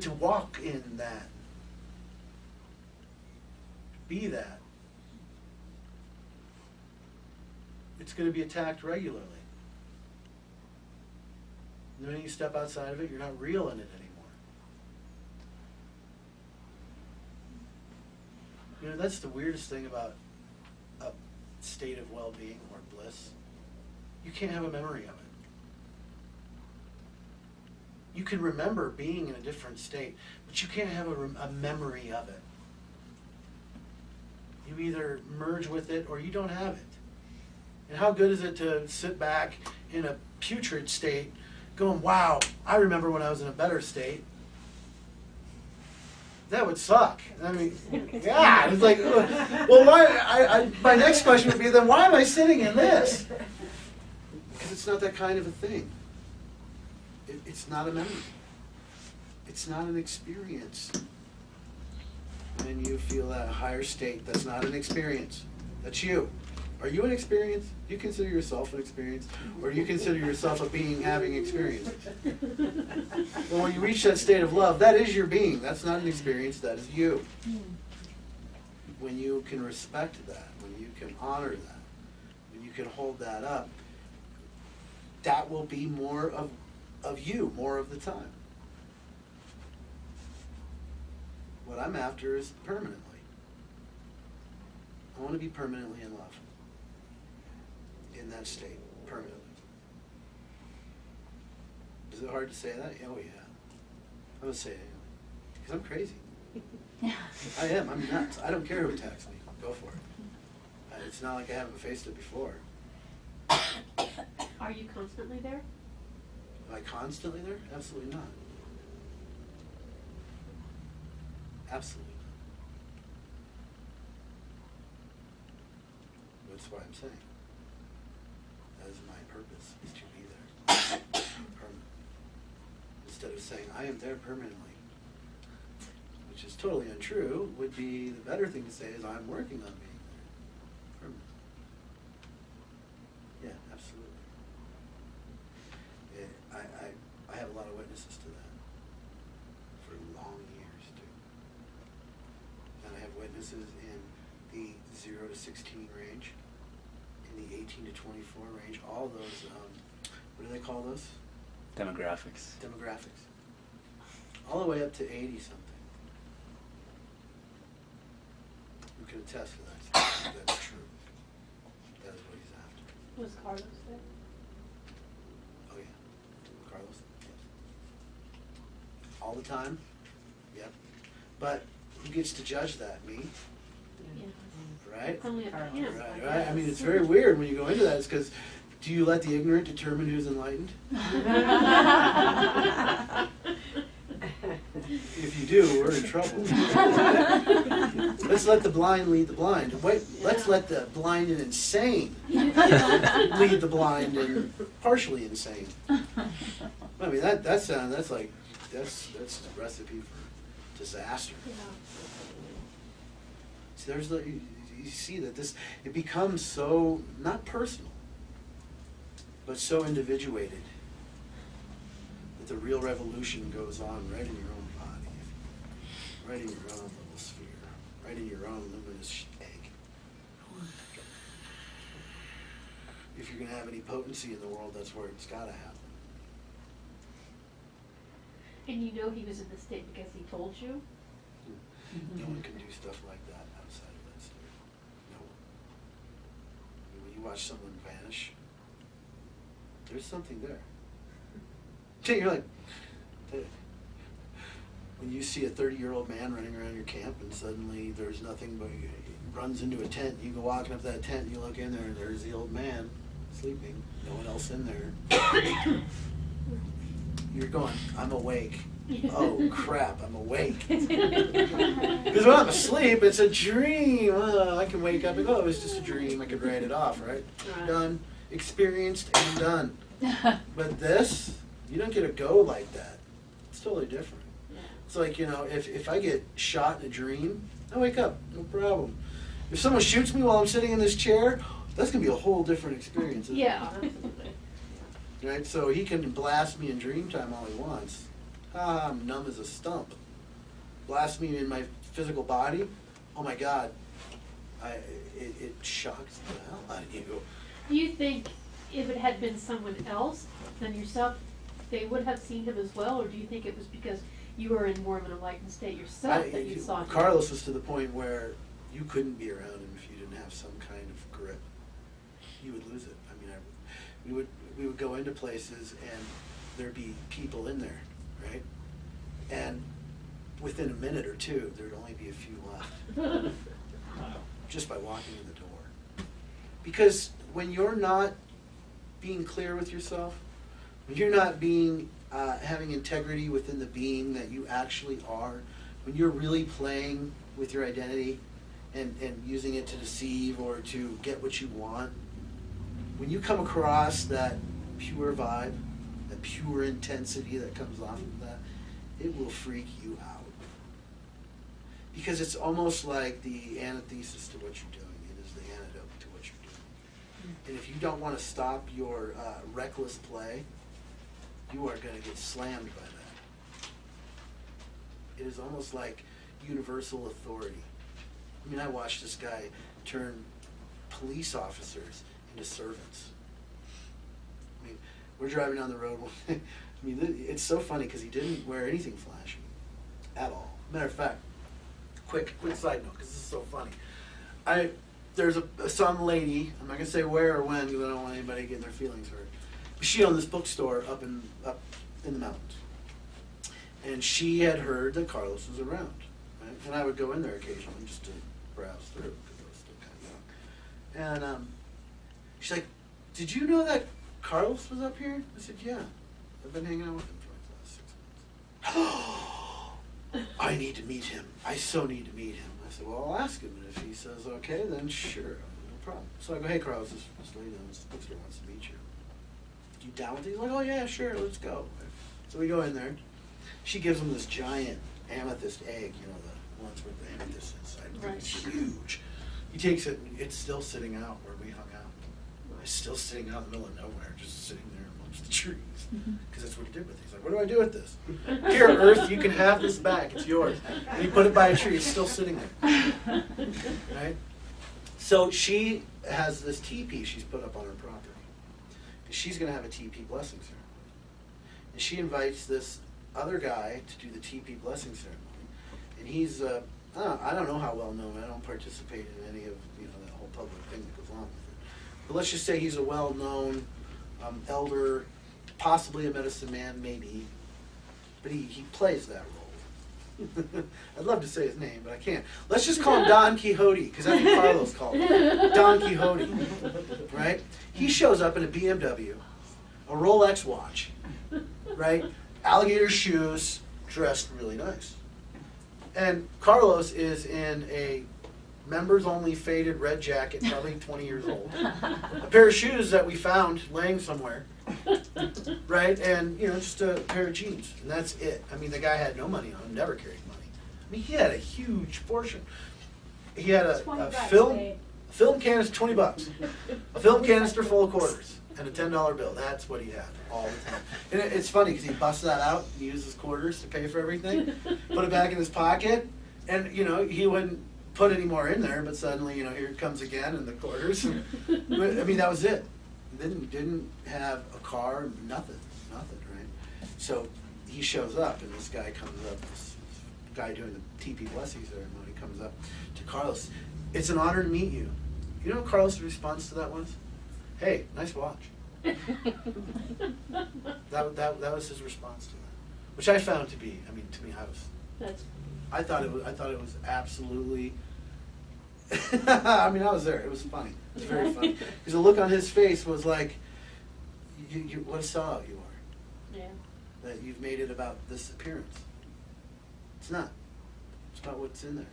to walk in that, be that, it's going to be attacked regularly. The minute you step outside of it, you're not real in it anymore. You know, that's the weirdest thing about a state of well-being or bliss. You can't have a memory of it. You can remember being in a different state, but you can't have a memory of it. You either merge with it or you don't have it. And how good is it to sit back in a putrid state going, wow, I remember when I was in a better state. That would suck. I mean, yeah, it's like, well, why? My next question would be, then why am I sitting in this? Because it's not that kind of a thing. It's not a memory. It's not an experience. When you feel that higher state, that's not an experience. That's you. Are you an experience? Do you consider yourself an experience? Or do you consider yourself a being having experience? Well, when you reach that state of love, that is your being. That's not an experience, that is you. When you can respect that, when you can honor that, when you can hold that up, that will be more of you, more of the time. What I'm after is permanently. I want to be permanently in love. In that state, permanently. Is it hard to say that? Oh yeah. I'm going to say it anyway. Because I'm crazy. I am. I'm nuts. I don't care who attacks me. Go for it. It's not like I haven't faced it before. Are you constantly there? Am I constantly there? Absolutely not. Absolutely not. That's why I'm saying. That is my purpose, is to be there permanently. Instead of saying, I am there permanently, which is totally untrue, would be the better thing to say is, I'm working on being there permanently. Yeah, absolutely. I have a lot of witnesses to that for long years, too. And I have witnesses in the 0 to 16 range, in the 18 to 24 range, all those, what do they call those? Demographics. Demographics. All the way up to 80 something. Who can attest to that? That's true. That is what he's after. Was Carlos there? Oh yeah. Carlos? Yes. All the time? Yep. But who gets to judge that? Me? Yeah. Right? Only up to him. Right. I mean, it's very weird when you go into that. It's because, do you let the ignorant determine who's enlightened? If you do, we're in trouble. Let's let the blind lead the blind. Wait, let's let the blind and insane lead the blind and partially insane. I mean, that's a recipe for disaster. Yeah. See, there's you see that it becomes so not personal, but so individuated that the real revolution goes on right in your own body, right in your own little sphere, right in your own luminous egg. If you're going to have any potency in the world, that's where it's got to happen. And you know he was in the state because he told you? No one can do stuff like that outside of that state. No one. I mean, when you watch someone vanish, there's something there. You're like, when you see a 30-year-old man running around your camp and suddenly there's nothing but he runs into a tent, you go walking up that tent, you look in there and there's the old man sleeping, no one else in there. You're going, I'm awake. Oh crap, I'm awake. Because when I'm asleep, it's a dream. I can wake up and go, oh, it was just a dream. I could write it off, right? Done, experienced, and done. But this, you don't get to go like that. It's totally different. It's like, you know, if I get shot in a dream, I wake up, no problem. If someone shoots me while I'm sitting in this chair, that's going to be a whole different experience, isn't it? Yeah. Right? So he can blast me in dream time all he wants. Ah, I'm numb as a stump. Blast me in my physical body. Oh my God. It shocks the hell out of you. Do you think if it had been someone else than yourself, they would have seen him as well, or do you think it was because you were in more of an enlightened state yourself that you saw him? Carlos was to the point where you couldn't be around him if you didn't have some kind of grip. You would lose it. I mean, we would go into places and there'd be people in there, right? And within a minute or two, there'd only be a few left. Just by walking in the door. Because when you're not being clear with yourself, when you're not being having integrity within the being that you actually are, when you're really playing with your identity and using it to deceive or to get what you want, when you come across that pure vibe, that pure intensity that comes off of that, it will freak you out. Because it's almost like the antithesis to what you're doing. It is the antidote to what you're doing. And if you don't want to stop your reckless play, you are going to get slammed by that. It is almost like universal authority. I mean, I watched this guy turn police officers into servants. I mean, we're driving down the road. I mean, it's so funny because he didn't wear anything flashy at all. Matter of fact, quick side note, because this is so funny. There's some lady, I'm not going to say where or when because I don't want anybody getting their feelings hurt. But she owned this bookstore up in the mountains. And she had heard that Carlos was around. Right? And I would go in there occasionally just to browse through because I was still kind of young. And she's like, "Did you know that Carlos was up here?" I said, "Yeah. I've been hanging out with him for like the last 6 months." I need to meet him. I so need to meet him. I said, "Well, I'll ask him, and if he says okay, then sure, no problem." So I go, "Hey, Carlos, this lady in this bookstore wants to meet you. You down with it?" He's like, "Oh yeah, sure, let's go." So we go in there. She gives him this giant amethyst egg, you know, the ones with the amethyst inside. Right. It's huge. He takes it, and it's still sitting out where we hung out. It's still sitting out in the middle of nowhere, just sitting there amongst the trees. Because that's what he did with it. He's like, "What do I do with this?" "Here, Earth, you can have this back. It's yours." And he put it by a tree. It's still sitting there. Right? So she has this teepee she's put up on her property. She's going to have a teepee blessing ceremony. And she invites this other guy to do the teepee blessing ceremony. And he's, I don't know how well known. I don't participate in any of, that whole public thing that goes along with it. But let's just say he's a well-known elder, possibly a medicine man, maybe. But he plays that role. I'd love to say his name, but I can't. Let's just call him Don Quixote, because that's what Carlos called him. Don Quixote. Right? He shows up in a BMW, a Rolex watch, right? Alligator shoes, dressed really nice. And Carlos is in a members-only faded red jacket, probably 20 years old. A pair of shoes that we found laying somewhere, right? And, just a pair of jeans. And that's it. I mean, the guy had no money on him, never carried money. I mean, he had a huge fortune. He had a film canister, $20. A film canister full of quarters. And a $10 bill. That's what he had all the time. And it's funny because he busts that out, he uses his quarters to pay for everything, put it back in his pocket, and he wouldn't put any more in there, but suddenly, here it comes again in the quarters. But, I mean, that was it. Didn't have a car, nothing, right? So he shows up, and this guy comes up, this guy doing the TP blessing ceremony comes up to Carlos. "It's an honor to meet you." You know what Carlos' response to that was? "Hey, nice watch." That was his response to that, which I found to be. I mean, to me, I thought it was absolutely. I mean, I was there. It was funny. It was very funny because the look on his face was like, "What a sellout you are." Yeah. That you've made it about this appearance. It's not. It's about what's in there.